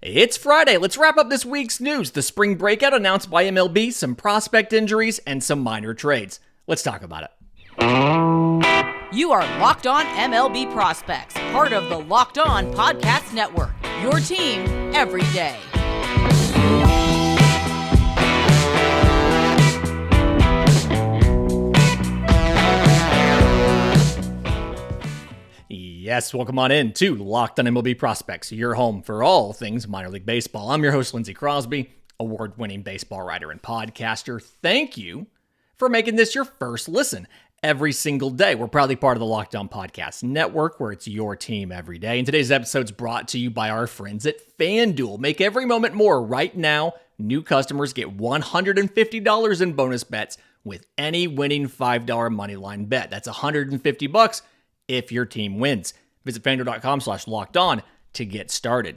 It's Friday. Let's wrap up this week's news. The Spring Breakout announced by MLB, some prospect injuries, and some minor trades. Let's talk about it. You are Locked On MLB Prospects, part of the Locked On Podcast Network, your team every day. Yes, welcome on in to Locked On MLB Prospects, your home for all things minor league baseball. I'm your host, Lindsay Crosby, award-winning baseball writer and podcaster. Thank you for making this your first listen every single day. We're proudly part of the Locked On Podcast Network, where it's your team every day. And today's episode is brought to you by our friends at FanDuel. Make every moment more. Right now, new customers get $150 in bonus bets with any winning $5 moneyline bet. That's $150 if your team wins. Visit FanDuel.com/lockedon to get started.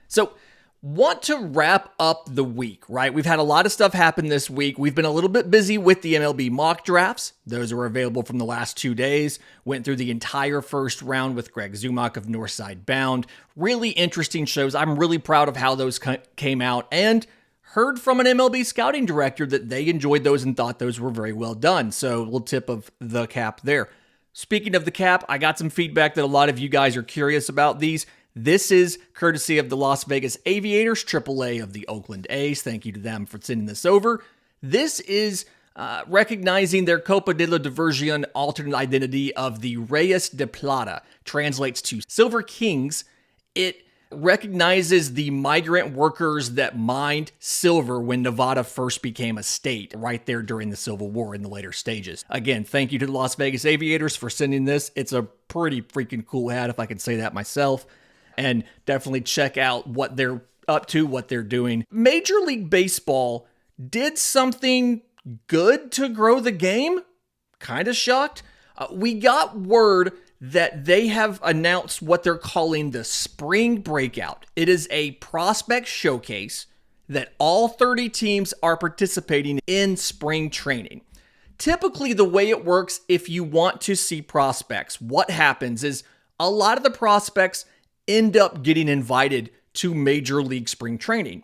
So, want to wrap up the week, right? We've had a lot of stuff happen this week. We've been a little bit busy with the MLB mock drafts. Those are available from the last 2 days. Went through the entire first round with Greg Zumach of Northside Bound. Really interesting shows. I'm really proud of how those came out, and heard from an MLB scouting director that they enjoyed those and thought those were very well done. So, a little tip of the cap there. Speaking of the cap, I got some feedback that a lot of you guys are curious about these. This is courtesy of the Las Vegas Aviators, AAA of the Oakland A's. Thank you to them for sending this over. This is recognizing their Copa de la Diversion alternate identity of the Reyes de Plata. Translates to Silver Kings. It recognizes the migrant workers that mined silver when Nevada first became a state, right there during the Civil War in the later stages. Again, thank you to the Las Vegas Aviators for sending this. It's a pretty freaking cool hat, if I can say that myself. And definitely check out what they're up to, what they're doing. Major League Baseball did something good to grow the game. Kind of shocked. We got word that they have announced what they're calling the Spring Breakout. It is a prospect showcase that all 30 teams are participating in spring training. Typically, the way it works, if you want to see prospects, what happens is a lot of the prospects end up getting invited to Major League spring training.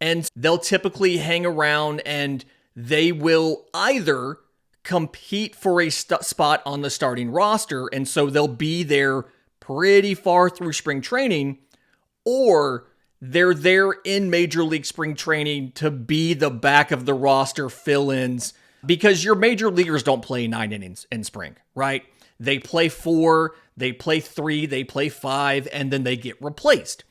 And they'll typically hang around and they will either compete for a spot on the starting roster, and so they'll be there pretty far through spring training, or they're there in Major League spring training to be the back of the roster fill-ins, because your major leaguers don't play 9 innings in spring, right? They play 4, they play 3, they play 5, and then they get replaced.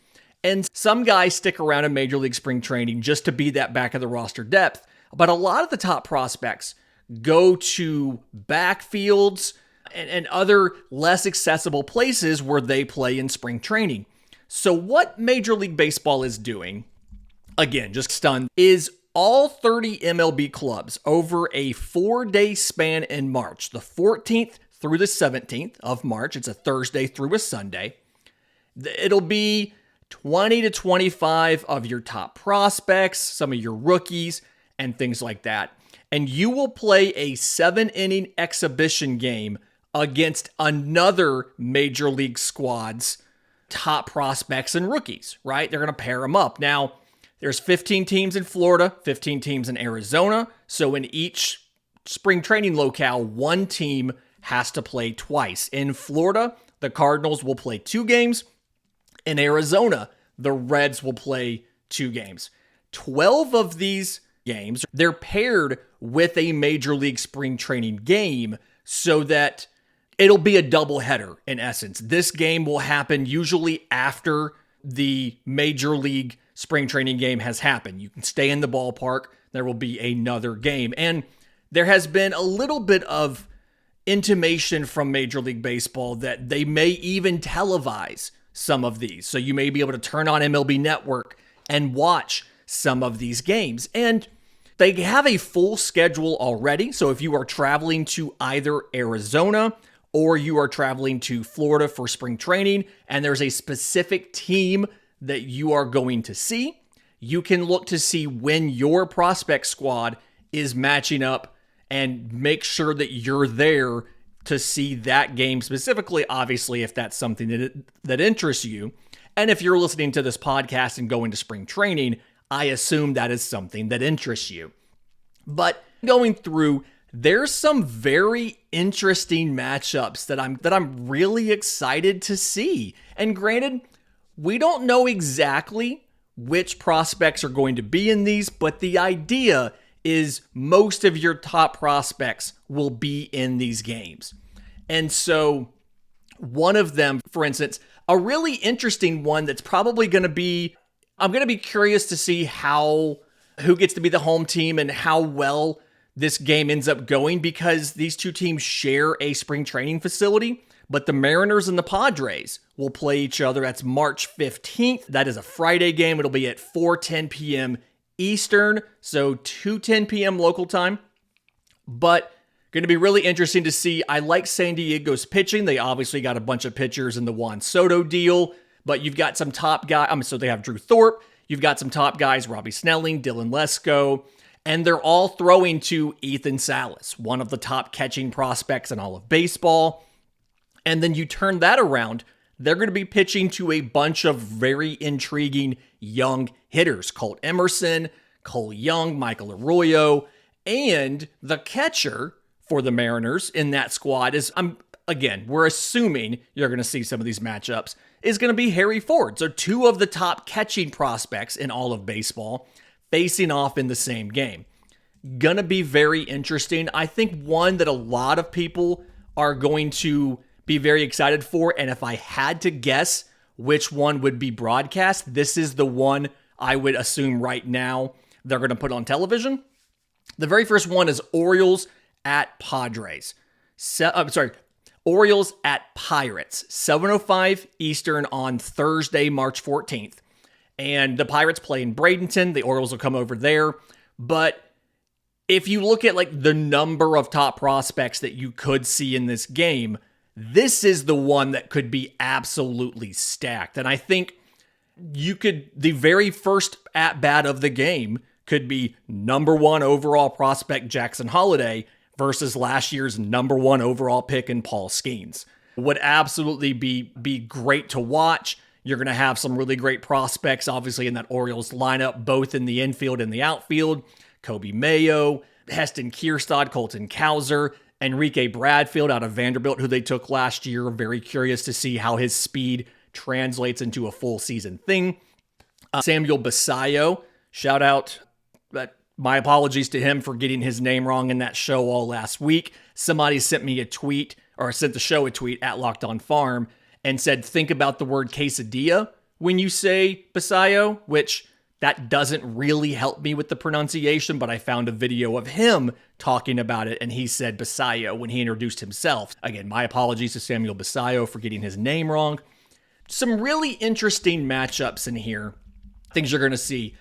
And some guys stick around in Major League spring training just to be that back of the roster depth, but a lot of the top prospects go to backfields and other less accessible places where they play in spring training. So what Major League Baseball is doing, again, just stunned, is all 30 MLB clubs over a 4-day span in March, the 14th through the 17th of March. It's a Thursday through a Sunday. It'll be 20 to 25 of your top prospects, some of your rookies, and things like that. And you will play a 7-inning exhibition game against another Major League squad's top prospects and rookies, right? They're going to pair them up. Now, there's 15 teams in Florida, 15 teams in Arizona. So in each spring training locale, one team has to play twice. In Florida, the Cardinals will play 2 games. In Arizona, the Reds will play 2 games. 12 of these games, they're paired with a Major League spring training game so that it'll be a doubleheader in essence. This game will happen usually after the Major League spring training game has happened. You can stay in the ballpark. There will be another game. And there has been a little bit of intimation from Major League Baseball that they may even televise some of these. So you may be able to turn on MLB Network and watch some of these games. And they have a full schedule already. So if you are traveling to either Arizona or you are traveling to Florida for spring training and there's a specific team that you are going to see, you can look to see when your prospect squad is matching up and make sure that you're there to see that game specifically, obviously, if that's something that interests you. And if you're listening to this podcast and going to spring training, I assume that is something that interests you. But going through, there's some very interesting matchups that I'm really excited to see. And granted, we don't know exactly which prospects are going to be in these, but the idea is most of your top prospects will be in these games. And so one of them, for instance, a really interesting one that's probably going to be, I'm going to be curious to see who gets to be the home team and how well this game ends up going, because these two teams share a spring training facility, but the Mariners and the Padres will play each other. That's March 15th. That is a Friday game. It'll be at 4:10 p.m. Eastern, so 2:10 p.m. local time. But going to be really interesting to see. I like San Diego's pitching. They obviously got a bunch of pitchers in the Juan Soto deal, but you've got some top guys. So they have Drew Thorpe. You've got some top guys, Robbie Snelling, Dylan Lesko, and they're all throwing to Ethan Salas, one of the top catching prospects in all of baseball. And then you turn that around, they're going to be pitching to a bunch of very intriguing young hitters. Colt Emerson, Cole Young, Michael Arroyo, and the catcher for the Mariners in that squad is, we're assuming you're going to see some of these matchups, is going to be Harry Ford. So two of the top catching prospects in all of baseball facing off in the same game. Gonna be very interesting. I think one that a lot of people are going to be very excited for, and if I had to guess which one would be broadcast, this is the one I would assume right now they're going to put on television. The very first one is Orioles at Padres. Orioles at Pirates, 7:05 Eastern on Thursday, March 14th. And the Pirates play in Bradenton. The Orioles will come over there. But if you look at like the number of top prospects that you could see in this game, this is the one that could be absolutely stacked. And I think the very first at-bat of the game could be number one overall prospect Jackson Holliday versus last year's number one overall pick in Paul Skeens. Would absolutely be great to watch. You're going to have some really great prospects, obviously, in that Orioles lineup, both in the infield and the outfield. Kobe Mayo, Heston Kierstad, Colton Cowser, Enrique Bradfield out of Vanderbilt, who they took last year. Very curious to see how his speed translates into a full season thing. Samuel Basallo, shout out. My apologies to him for getting his name wrong in that show all last week. Somebody sent me a tweet, or sent the show a tweet at Locked On Farm, and said, think about the word quesadilla when you say Basallo, which that doesn't really help me with the pronunciation, but I found a video of him talking about it, and he said Basallo when he introduced himself. Again, my apologies to Samuel Basallo for getting his name wrong. Some really interesting matchups in here. Things you're going to see.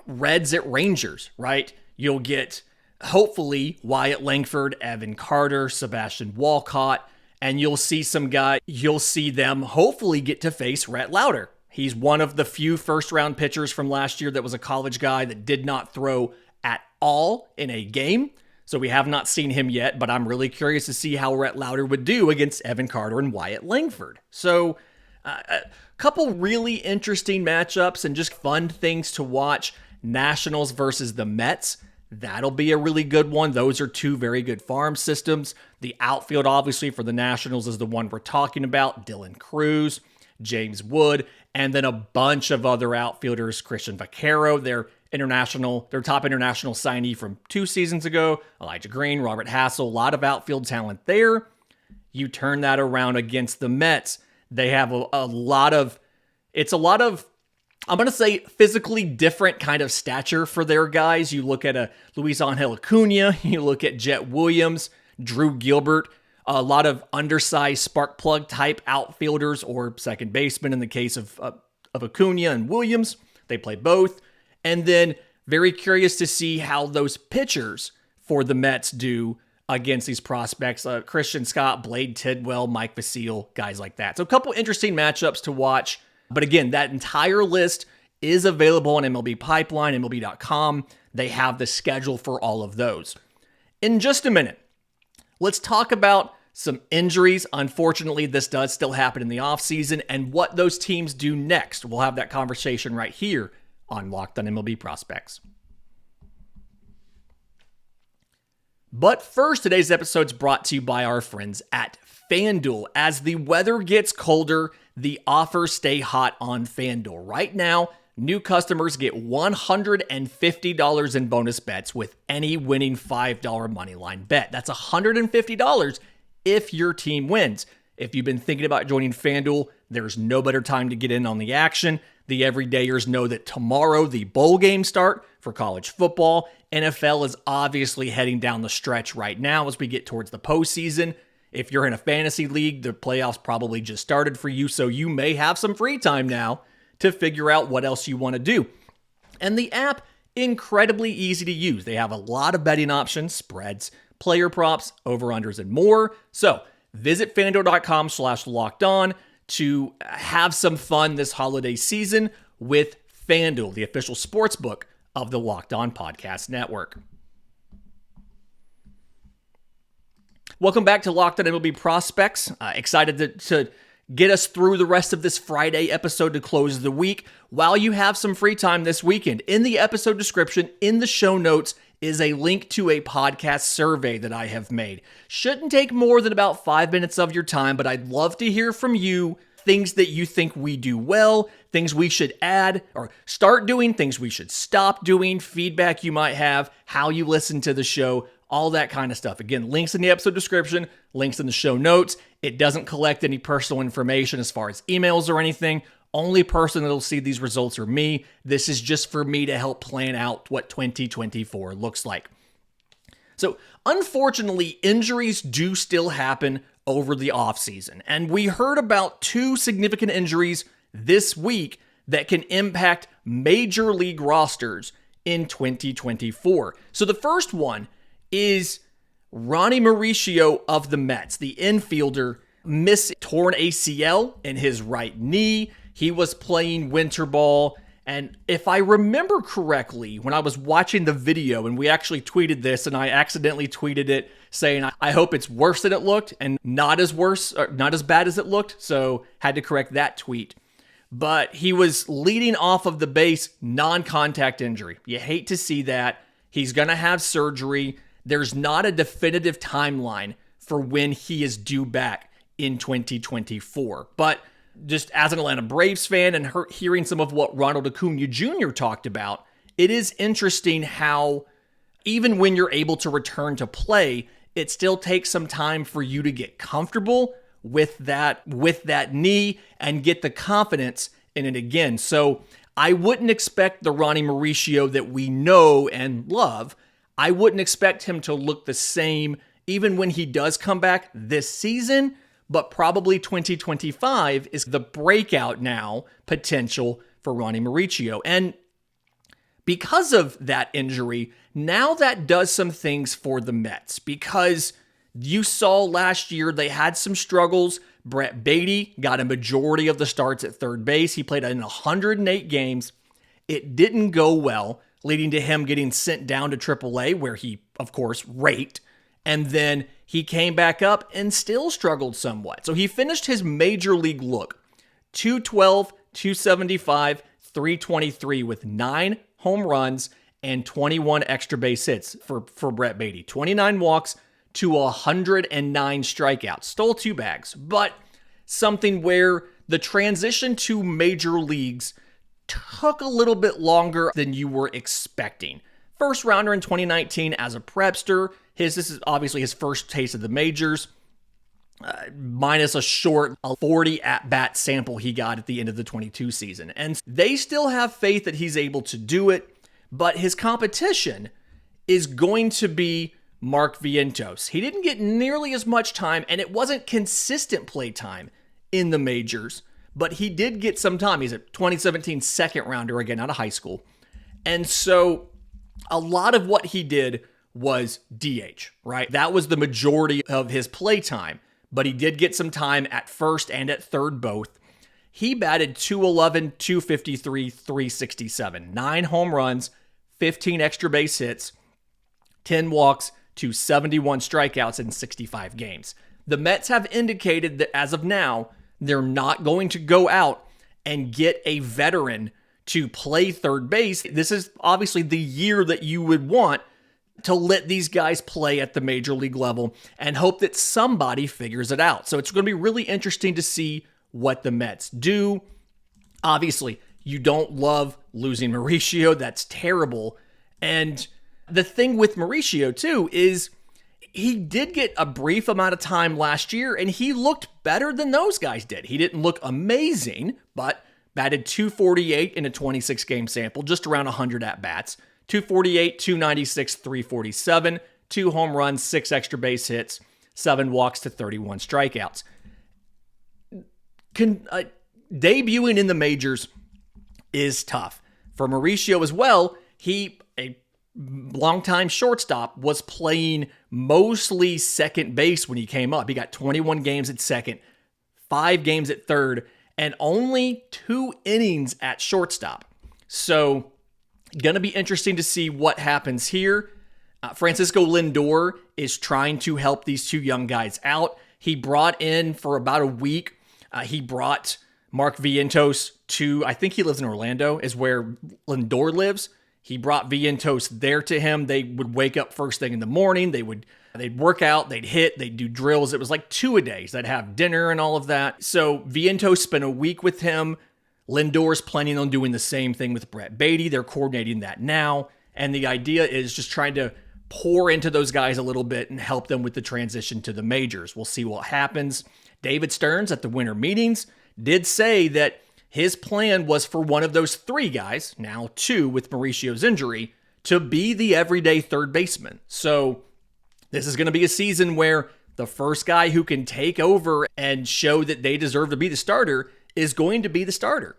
Reds at Rangers, right? You'll get, hopefully, Wyatt Langford, Evan Carter, Sebastian Walcott, and you'll see them hopefully get to face Rhett Lauder. He's one of the few first-round pitchers from last year that was a college guy that did not throw at all in a game. So we have not seen him yet, but I'm really curious to see how Rhett Lauder would do against Evan Carter and Wyatt Langford. So a couple really interesting matchups and just fun things to watch. Nationals versus the Mets. That'll be a really good one. Those are two very good farm systems. The outfield, obviously, for the Nationals is the one we're talking about. Dylan Cruz, James Wood, and then a bunch of other outfielders. Christian Vaquero, their top international signee from 2 seasons ago. Elijah Green, Robert Hassel, a lot of outfield talent there. You turn that around against the Mets. They have a lot of, I'm going to say, physically different kind of stature for their guys. You look at a Luis Angel Acuna, you look at Jet Williams, Drew Gilbert, a lot of undersized spark plug type outfielders or second baseman in the case of Acuna and Williams. They play both. And then very curious to see how those pitchers for the Mets do against these prospects. Christian Scott, Blade Tidwell, Mike Vasile, guys like that. So a couple interesting matchups to watch. But again, that entire list is available on MLB Pipeline, MLB.com. They have the schedule for all of those. In just a minute, let's talk about some injuries. Unfortunately, this does still happen in the offseason, and what those teams do next. We'll have that conversation right here on Locked on MLB Prospects. But first, today's episode is brought to you by our friends at FanDuel. As the weather gets colder, the offers stay hot on FanDuel. Right now, new customers get $150 in bonus bets with any winning $5 moneyline bet. That's $150 if your team wins. If you've been thinking about joining FanDuel, there's no better time to get in on the action. The everydayers know that tomorrow the bowl games start for college football. NFL is obviously heading down the stretch right now as we get towards the postseason. If you're in a fantasy league, the playoffs probably just started for you, so you may have some free time now to figure out what else you want to do. And the app, incredibly easy to use. They have a lot of betting options, spreads, player props, over-unders, and more. So visit FanDuel.com/lockedon to have some fun this holiday season with FanDuel, the official sportsbook of the Locked On Podcast Network. Welcome back to Locked On MLB Prospects. Excited to get us through the rest of this Friday episode to close the week while you have some free time this weekend. In the episode description, in the show notes, is a link to a podcast survey that I have made. Shouldn't take more than about 5 minutes of your time, but I'd love to hear from you. Things that you think we do well, things we should add or start doing, things we should stop doing, feedback you might have, how you listen to the show, all that kind of stuff. Again, links in the episode description, links in the show notes. It doesn't collect any personal information as far as emails or anything. Only person that'll see these results are me. This is just for me to help plan out what 2024 looks like. So, unfortunately, injuries do still happen over the offseason. And we heard about 2 significant injuries this week that can impact major league rosters in 2024. So the first one is Ronny Mauricio of the Mets. The infielder missed torn ACL in his right knee. He was playing winter ball. And if I remember correctly, when I was watching the video, and we actually tweeted this, and I accidentally tweeted it saying, I hope it's worse than it looked and not as bad as it looked. So had to correct that tweet. But he was leading off of the base, non-contact injury. You hate to see that. He's going to have surgery. There's not a definitive timeline for when he is due back in 2024. But just as an Atlanta Braves fan and hearing some of what Ronald Acuna Jr. talked about, it is interesting how even when you're able to return to play, it still takes some time for you to get comfortable with that knee and get the confidence in it again. So I wouldn't expect the Ronny Mauricio that we know and love. I wouldn't expect him to look the same even when he does come back this season, but probably 2025 is the breakout now potential for Ronny Mauricio. And because of that injury, now that does some things for the Mets, because you saw last year they had some struggles. Brett Baty got a majority of the starts at third base. He played in 108 games. It didn't go well, leading to him getting sent down to AAA, where he, of course, raked. And then he came back up and still struggled somewhat. So he finished his major league look, 212, 275, 323 with 9 home runs and 21 extra base hits for Brett Baty. 29 walks to 109 strikeouts. Stole 2 bags, but something where the transition to major leagues took a little bit longer than you were expecting. First rounder in 2019 as a prepster. This is obviously his first taste of the majors, minus a 40 at-bat sample he got at the end of the 22 season. And they still have faith that he's able to do it, but his competition is going to be Mark Vientos. He didn't get nearly as much time, and it wasn't consistent play time in the majors, but he did get some time. He's a 2017 second rounder, again, out of high school. And so a lot of what he did was DH, right? That was the majority of his play time, but he did get some time at first and at third both. He batted .211, .253, .367, 9 home runs, 15 extra base hits, 10 walks to 71 strikeouts in 65 games. The Mets have indicated that as of now, they're not going to go out and get a veteran to play third base. This is obviously the year that you would want to let these guys play at the major league level and hope that somebody figures it out. So it's going to be really interesting to see what the Mets do. Obviously, you don't love losing Mauricio. That's terrible. And the thing with Mauricio, too, is he did get a brief amount of time last year, and he looked better than those guys did. He didn't look amazing, but batted .248 in a 26-game sample, just around 100 at-bats. .248, .296, .347, 2 home runs, 6 extra base hits, 7 walks to 31 strikeouts. Debuting in the majors is tough. For Mauricio as well, he, a longtime shortstop, was playing mostly second base when he came up. He got 21 games at second, 5 games at third, and only 2 innings at shortstop. So, going to be interesting to see what happens here. Francisco Lindor is trying to help these 2 young guys out. He brought in for about a week. He brought Mark Vientos to, I think he lives in Orlando, is where Lindor lives. He brought Vientos there to him. They would wake up first thing in the morning. They'd work out, they'd hit, they'd do drills. It was like 2 a day. They'd have dinner and all of that. So Vientos spent a week with him. Lindor's planning on doing the same thing with Brett Beatty. They're coordinating that now. And the idea is just trying to pour into those guys a little bit and help them with the transition to the majors. We'll see what happens. David Stearns at the winter meetings did say that his plan was for one of those 3 guys, now 2 with Mauricio's injury, to be the everyday third baseman. So this is going to be a season where the first guy who can take over and show that they deserve to be the starter is going to be the starter.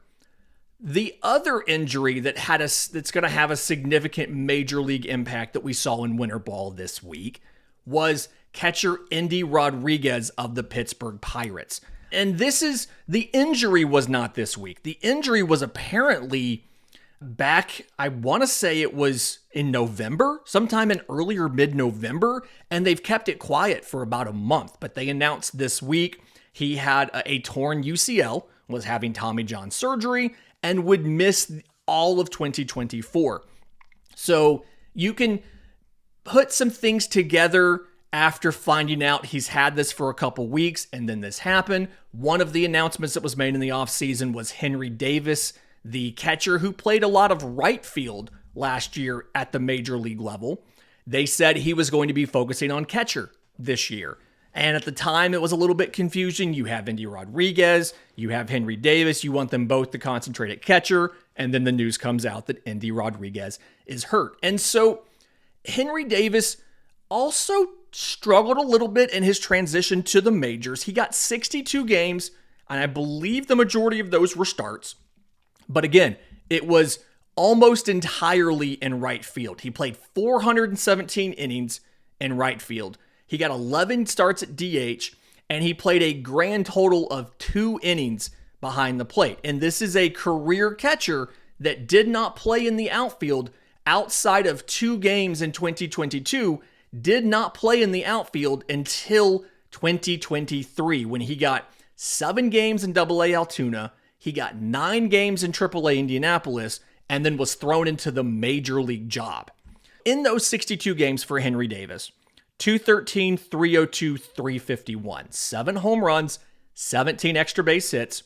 The other injury that's going to have a significant major league impact that we saw in winter ball this week was catcher Endy Rodriguez of the Pittsburgh Pirates. And the injury was not this week. The injury was apparently back, I want to say it was in November, sometime in early or mid-November, and they've kept it quiet for about a month. But they announced this week he had a torn UCL, was having Tommy John surgery, and would miss all of 2024. So you can put some things together after finding out he's had this for a couple weeks and then this happened. One of the announcements that was made in the offseason was Henry Davis, the catcher who played a lot of right field last year at the major league level. They said he was going to be focusing on catcher this year. And at the time, it was a little bit confusing. You have Endy Rodriguez, you have Henry Davis, you want them both to concentrate at catcher, and then the news comes out that Endy Rodriguez is hurt. And so Henry Davis also struggled a little bit in his transition to the majors. He got 62 games, and I believe the majority of those were starts. But again, it was almost entirely in right field. He played 417 innings in right field. He got 11 starts at DH, and he played a grand total of 2 innings behind the plate. And this is a career catcher that did not play in the outfield outside of 2 games in 2022, did not play in the outfield until 2023 when he got 7 games in AA Altoona, he got 9 games in AAA Indianapolis, and then was thrown into the major league job. In those 62 games for Henry Davis, .213, .302, .351, 7 home runs, 17 extra base hits.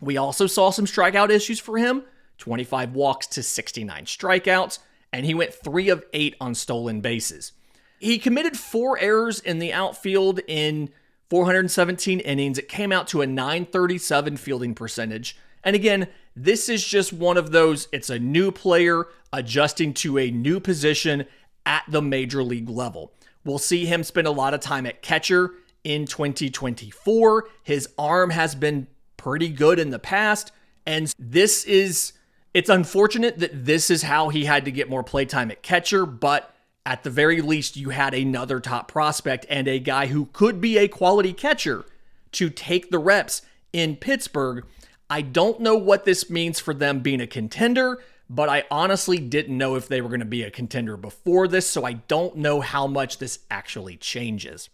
We also saw some strikeout issues for him, 25 walks to 69 strikeouts, and he went 3 of 8 on stolen bases. He committed 4 errors in the outfield in 417 innings. It came out to a .937 fielding percentage. And again, this is just one of those, it's a new player adjusting to a new position at the major league level. We'll see him spend a lot of time at catcher in 2024. His arm has been pretty good in the past, and it's unfortunate that this is how he had to get more playtime at catcher, but at the very least, you had another top prospect and a guy who could be a quality catcher to take the reps in Pittsburgh. I don't know what this means for them being a contender, but I honestly didn't know if they were going to be a contender before this, so I don't know how much this actually changes.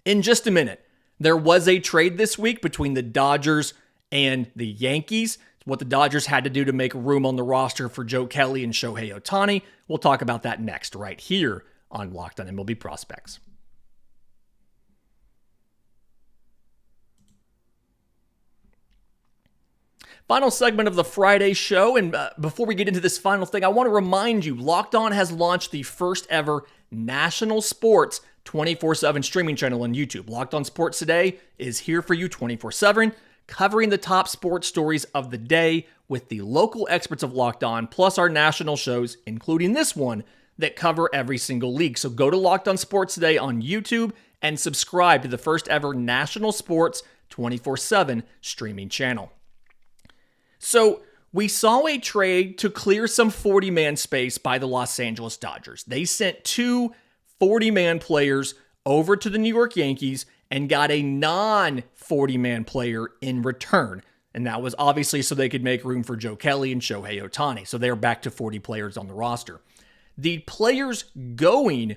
in just a minute. There was a trade this week between the Dodgers and the Yankees. What the Dodgers had to do to make room on the roster for Joe Kelly and Shohei Ohtani. We'll talk about that next, right here on Locked On MLB Prospects. Final segment of the Friday show, and before we get into this final thing, I want to remind you, Locked On has launched the first ever national sports 24/7 streaming channel on YouTube. Locked On Sports Today is here for you 24/7, covering the top sports stories of the day with the local experts of Locked On, plus our national shows, including this one, that cover every single league. So go to Locked On Sports Today on YouTube and subscribe to the first ever national sports 24/7 streaming channel. So we saw a trade to clear some 40-man space by the Los Angeles Dodgers. They sent two 40-man players over to the New York Yankees and got a non-40-man player in return. And that was obviously so they could make room for Joe Kelly and Shohei Ohtani. So they're back to 40 players on the roster. The players going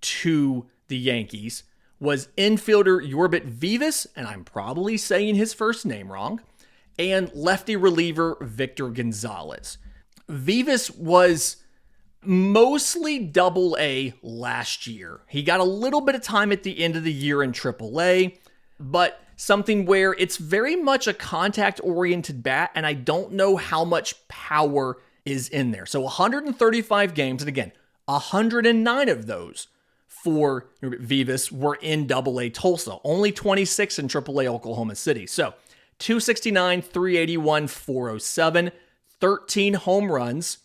to the Yankees was infielder Yorbit Vivas, and I'm probably saying his first name wrong, and lefty reliever Victor Gonzalez. Vivas was mostly Double-A last year. He got a little bit of time at the end of the year in Triple-A, but something where it's very much a contact-oriented bat, and I don't know how much power is in there. So 135 games, and again, 109 of those for Vivas were in Double-A Tulsa, only 26 in Triple-A Oklahoma City. So 269, 381, 407, 13 home runs,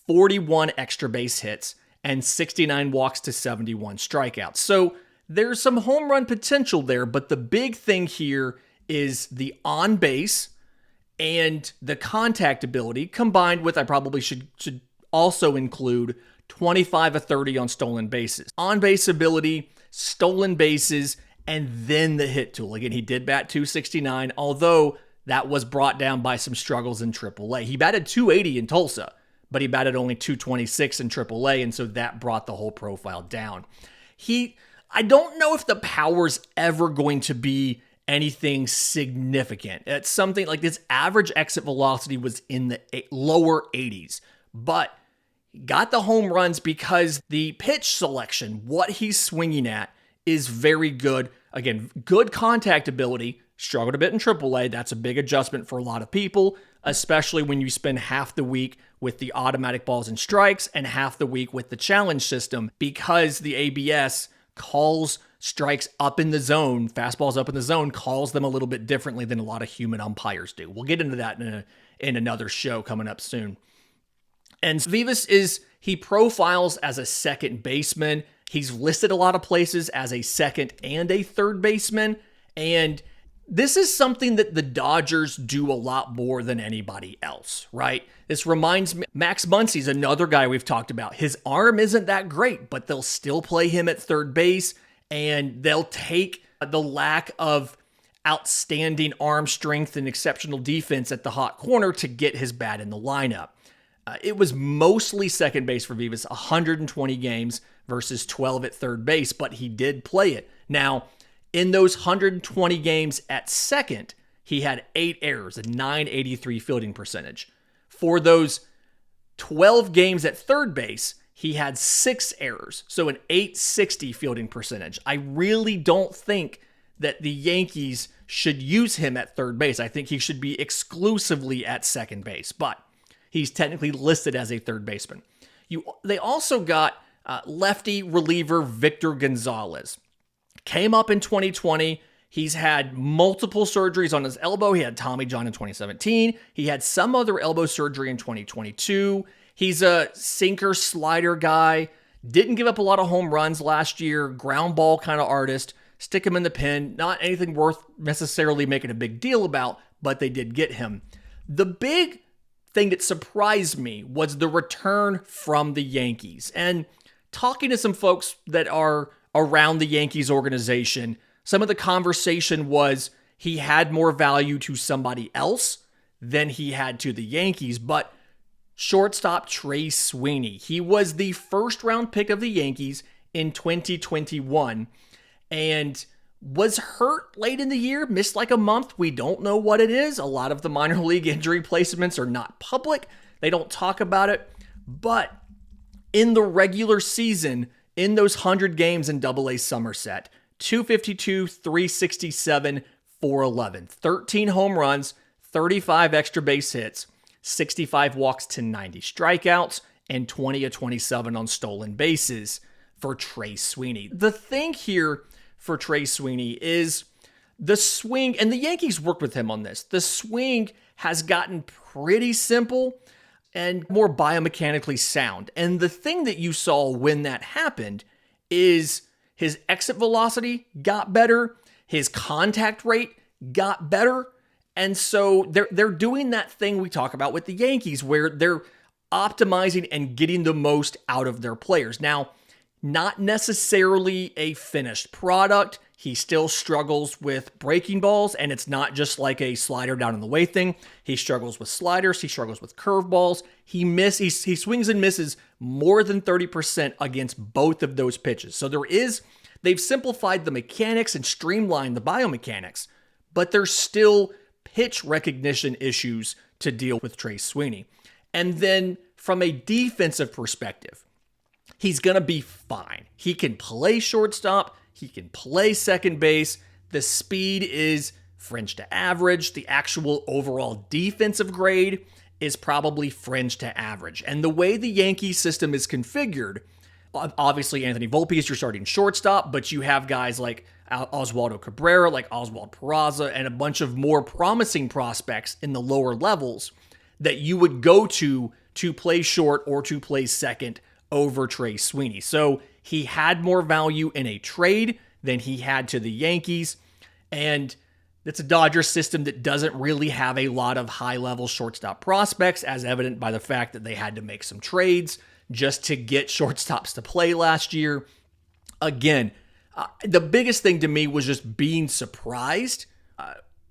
41 extra base hits, and 69 walks to 71 strikeouts. So there's some home run potential there, but the big thing here is the on base and the contact ability combined with, I probably should also include 25 of 30 on stolen bases. On base ability, stolen bases, and then the hit tool. Again, he did bat 269, although that was brought down by some struggles in AAA. He batted 280 in Tulsa, but he batted only 226 in AAA, and so that brought the whole profile down. I don't know if the power's ever going to be anything significant. It's something like this average exit velocity was in the lower 80s, but he got the home runs because the pitch selection, what he's swinging at, is very good. Again, good contact ability. Struggled a bit in AAA. That's a big adjustment for a lot of people, especially when you spend half the week with the automatic balls and strikes and half the week with the challenge system, because the ABS calls strikes up in the zone, fastballs up in the zone, calls them a little bit differently than a lot of human umpires do. We'll get into that in another show coming up soon. And Vivas he profiles as a second baseman. He's listed a lot of places as a second and a third baseman. And this is something that the Dodgers do a lot more than anybody else, right? This reminds me, Max Muncy's another guy we've talked about. His arm isn't that great, but they'll still play him at third base, and they'll take the lack of outstanding arm strength and exceptional defense at the hot corner to get his bat in the lineup. It was mostly second base for Vivas, 120 games versus 12 at third base, but he did play it. Now, in those 120 games at second, he had 8 errors, a 983 fielding percentage. For those 12 games at third base, he had 6 errors, so an 860 fielding percentage. I really don't think that the Yankees should use him at third base. I think he should be exclusively at second base, but he's technically listed as a third baseman. They also got lefty reliever Victor Gonzalez. Came up in 2020. He's had multiple surgeries on his elbow. He had Tommy John in 2017. He had some other elbow surgery in 2022. He's a sinker slider guy. Didn't give up a lot of home runs last year. Ground ball kind of artist. Stick him in the pen. Not anything worth necessarily making a big deal about, but they did get him. The big thing that surprised me was the return from the Yankees. And talking to some folks that are around the Yankees organization, some of the conversation was he had more value to somebody else than he had to the Yankees. But shortstop Trey Sweeney, he was the first round pick of the Yankees in 2021. And was hurt late in the year, missed like a month. We don't know what it is. A lot of the minor league injury placements are not public. They don't talk about it. But in the regular season, in those 100 games in AA Somerset, 252, 367, 411, 13 home runs, 35 extra base hits, 65 walks to 90 strikeouts, and 20 of 27 on stolen bases for Trey Sweeney. The thing here for Trey Sweeney is the swing, and the Yankees worked with him on this. The swing has gotten pretty simple and more biomechanically sound. And the thing that you saw when that happened is his exit velocity got better, his contact rate got better. And so they're doing that thing we talk about with the Yankees where they're optimizing and getting the most out of their players. Now, not necessarily a finished product. He still struggles with breaking balls, and it's not just like a slider down in the way thing. He struggles with sliders. He struggles with curveballs. He swings and misses more than 30% against both of those pitches. So they've simplified the mechanics and streamlined the biomechanics, but there's still pitch recognition issues to deal with Trey Sweeney. And then from a defensive perspective, he's going to be fine. He can play shortstop. He can play second base. The speed is fringe to average. The actual overall defensive grade is probably fringe to average. And the way the Yankee system is configured, obviously Anthony Volpe is your starting shortstop, but you have guys like Oswaldo Cabrera, like Oswald Peraza, and a bunch of more promising prospects in the lower levels that you would go to play short or to play second over Trey Sweeney. So he had more value in a trade than he had to the Yankees. And it's a Dodgers system that doesn't really have a lot of high-level shortstop prospects, as evident by the fact that they had to make some trades just to get shortstops to play last year. Again, the biggest thing to me was just being surprised.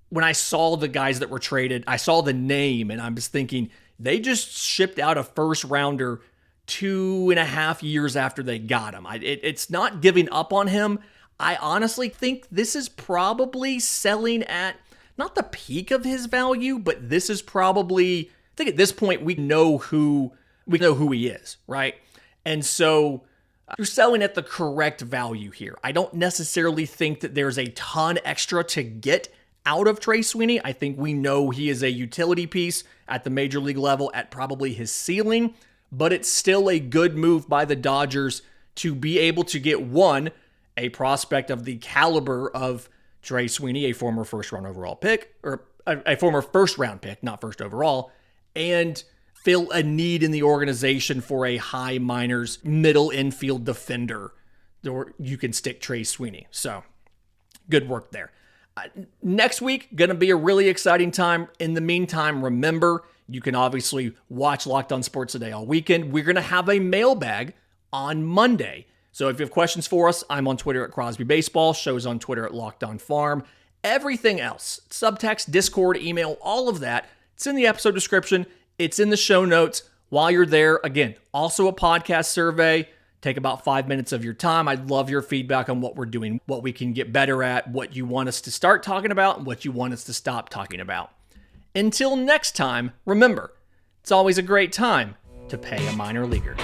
When I saw the guys that were traded, I saw the name, and I was thinking, they just shipped out a first-rounder 2.5 years after they got him. It's not giving up on him. I honestly think this is probably selling at not the peak of his value, but this is probably, I think at this point we know who he is, right? And so you're selling at the correct value here. I don't necessarily think that there's a ton extra to get out of Trey Sweeney. I think we know he is a utility piece at the major league level at probably his ceiling. But it's still a good move by the Dodgers to be able to get a prospect of the caliber of Trey Sweeney, a former first-round overall pick, or a former first-round pick, not first overall, and fill a need in the organization for a high minors middle infield defender, or you can stick Trey Sweeney. So good work there. Next week, going to be a really exciting time. In the meantime, remember, you can obviously watch Locked On Sports Today all weekend. We're going to have a mailbag on Monday. So if you have questions for us, I'm on Twitter at Crosby Baseball. Show's on Twitter at Locked On Farm. Everything else, subtext, Discord, email, all of that, it's in the episode description. It's in the show notes. While you're there, again, also a podcast survey. Take about 5 minutes of your time. I'd love your feedback on what we're doing, what we can get better at, what you want us to start talking about, and what you want us to stop talking about. Until next time, remember, it's always a great time to pay a minor leaguer.